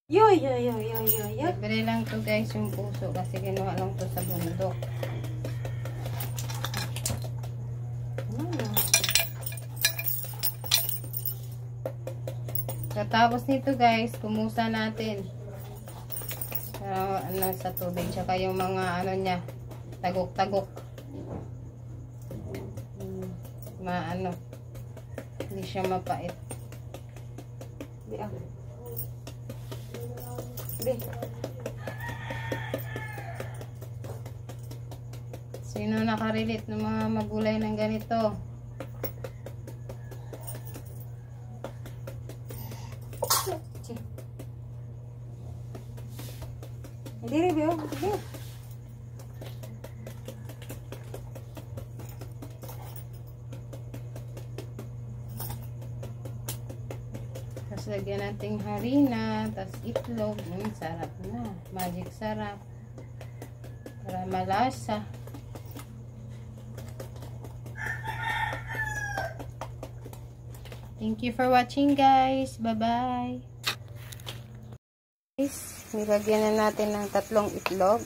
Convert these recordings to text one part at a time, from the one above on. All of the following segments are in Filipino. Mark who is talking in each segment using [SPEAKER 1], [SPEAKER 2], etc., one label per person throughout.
[SPEAKER 1] Yo.
[SPEAKER 2] Libre lang to guys yung puso kasi kinuha lang to sa bundok. Tapos nito guys, kumusa natin. Ano sa tubig, tsaka yung mga ano niya, tagok-tagok. Maano, hindi siya mapait. Sino nakarelate ng mga magulay ng ganito?
[SPEAKER 1] Hindi review. Hindi.
[SPEAKER 2] Tapos lagyan natin harina, tapos itlog. Sarap na. Magic sarap. Para malasa. Thank you for watching guys. Bye-bye. Guys, nilagyan na natin ng 3 itlog.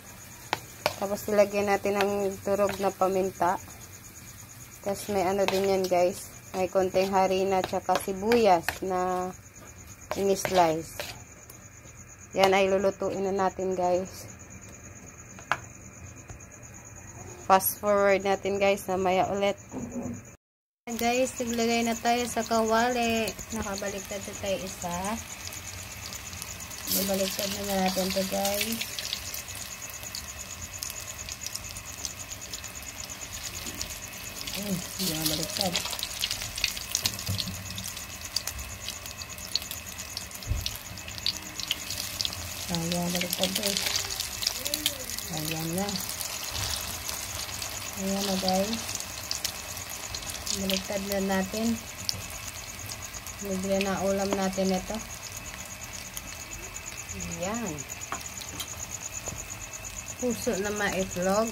[SPEAKER 2] Tapos nilagyan natin ng turog na paminta. Tapos may ano din yan guys. May konting harina tsaka sibuyas na ini-slice. Yan ay lulutuin na natin guys. Fast forward natin guys. Namaya ulit. Guys, naglagay na tayo sa kawali. Nakabaliktad na tayo isa. Babaliktad na natin to guys. Hindi na baliktad. Ayan, baliktad guys. Ayan na. Ayan na guys. Baliktad na natin. Libre na ulam natin ito. Ayan. Puso na maitlog.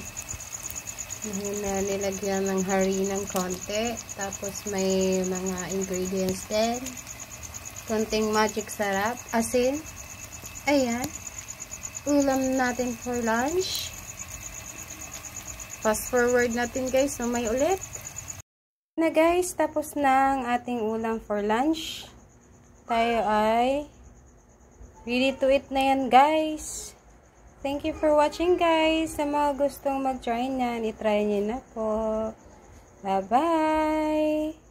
[SPEAKER 2] Na nilagyan ng harinang konti. Tapos may mga ingredients din. Konting magic sarap. Asin. Ayan. Ulam natin for lunch. Fast forward natin guys. So may ulit. Na guys, tapos na ang ating ulam for lunch. Tayo ay ready to eat na yan guys. Thank you for watching guys. Sa mga gustong mag-try niyan, itry niyo na po. Bye bye!